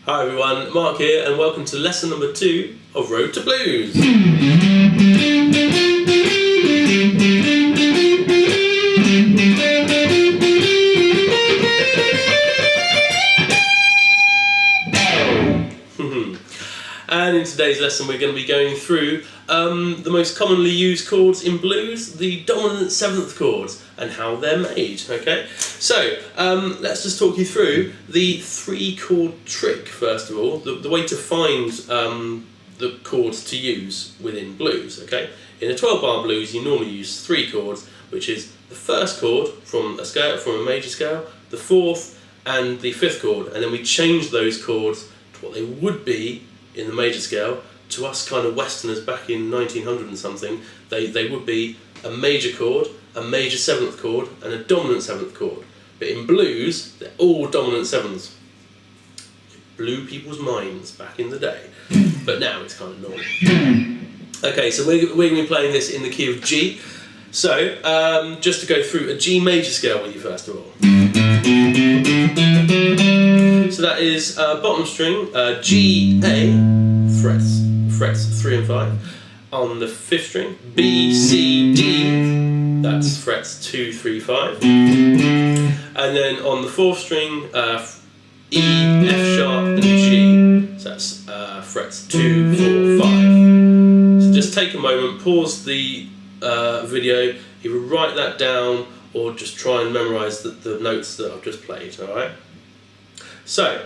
Hi everyone, Mark here and welcome to lesson number 2 of Road to Blues. And in today's lesson we're going to be going through the most commonly used chords in blues, the dominant 7th chords, and how they're made, okay? So, let's just talk you through the 3-chord trick, first of all, the way to find the chords to use within blues, okay? In a 12-bar blues you normally use 3 chords, which is the first chord from a scale, from a major scale, the 4th and the 5th chord, and then we change those chords to what they would be in the major scale. To us kind of Westerners back in 1900 and something, they would be a major chord, a major 7th chord, and a dominant 7th chord. But in blues, they're all dominant 7ths. It blew people's minds back in the day, but now it's kind of normal. Okay, so we're going to be playing this in the key of G. So, just to go through a G major scale with you first of all. So that is bottom string, G, A, frets 3 and 5. On the 5th string, B, C, D, that's frets 2, 3, 5. And then on the 4th string, E, F sharp, and G, so that's frets 2, 4, 5. So just take a moment, pause the video, either write that down or just try and memorise the notes that I've just played, alright? So,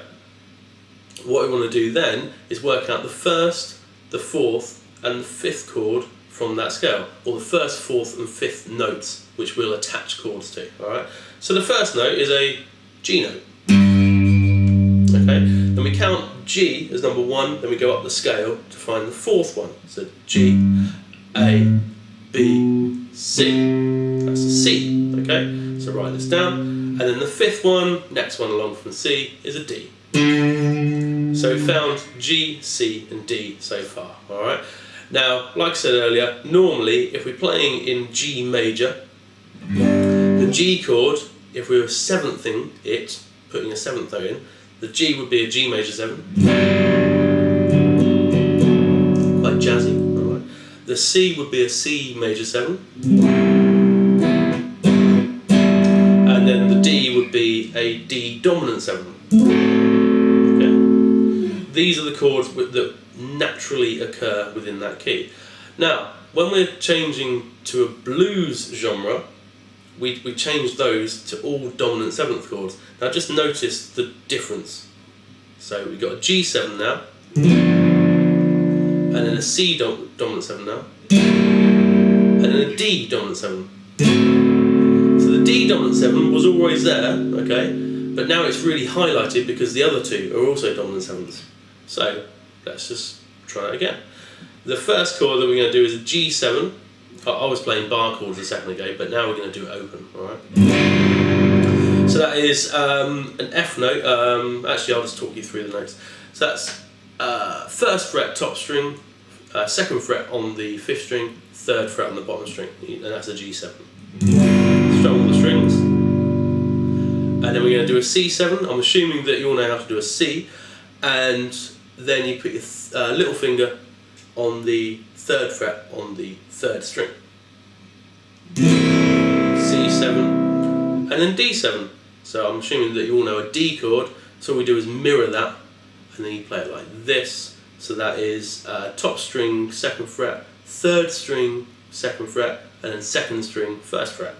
what we want to do then is work out the 1st, the 4th and the 5th chord from that scale, or the 1st, 4th and 5th notes which we'll attach chords to, alright? So the first note is a G note, okay? Then we count G as number 1, then we go up the scale to find the 4th one, so G, A, B, C, that's a C, okay? So write this down, and then the 5th one, next one along from C, is a D. So we found G, C and D so far, alright? Now, like I said earlier, normally if we're playing in G major, the G chord, if we were 7thing it, putting a 7th note in, the G would be a G major 7, like jazzy, alright? The C would be a C major 7, and then the D would be a D dominant 7. These are the chords that naturally occur within that key. Now, when we're changing to a blues genre, we change those to all dominant 7th chords. Now just notice the difference. So we've got a G7 now, and then a C dominant 7 now, and then a D dominant 7. So the D dominant 7 was always there, okay, but now it's really highlighted because the other two are also dominant 7s. So let's just try it again. The first chord that we're going to do is a G7. I was playing bar chords a second ago, but now we're going to do it open, alright? So that is an F note. Actually, I'll just talk you through the notes. So that's 1st fret top string, 2nd fret on the 5th string, 3rd fret on the bottom string, and that's a G7. Strum all the strings. And then we're going to do a C7. I'm assuming that you all know how to do a C. And then you put your little finger on the 3rd fret on the 3rd string. C7, and then D7. So I'm assuming that you all know a D chord, so all we do is mirror that, and then you play it like this. So that is top string, 2nd fret, 3rd string, 2nd fret, and then 2nd string, 1st fret.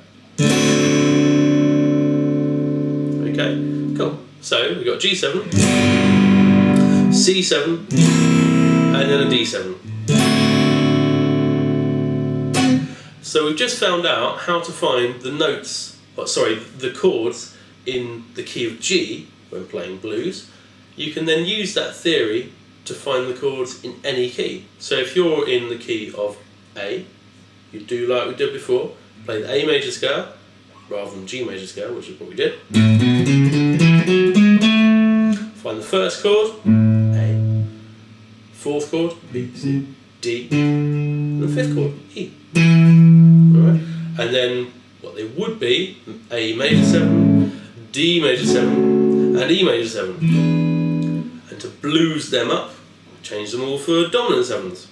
Okay, cool. So we've got G7, C7, and then a D7. So we've just found out how to find the notes, the chords in the key of G when playing blues. You can then use that theory to find the chords in any key. So if you're in the key of A, you do like we did before, play the A major scale rather than G major scale, which is what we did. Find the 1st chord, A, 4th chord, B, C, D, and the 5th chord, E. Alright, and then what they would be, A major 7, D major 7, and E major 7. And And to blues them up, change them all for dominant 7s.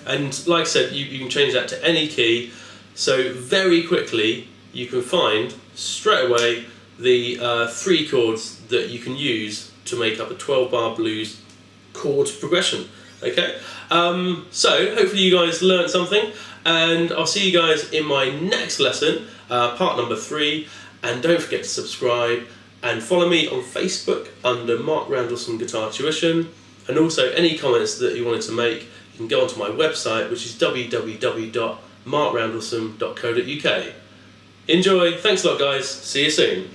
And like I said, you can change that to any key, so very quickly you can find straight away the 3 chords that you can use to make up a 12-bar blues chord progression. Okay, so hopefully you guys learned something, and I'll see you guys in my next lesson, part number 3, and don't forget to subscribe and follow me on Facebook under Mark Randallson Guitar Tuition, and also any comments that you wanted to make, you can go onto my website, which is www.markrandallson.co.uk. Enjoy, thanks a lot guys, see you soon.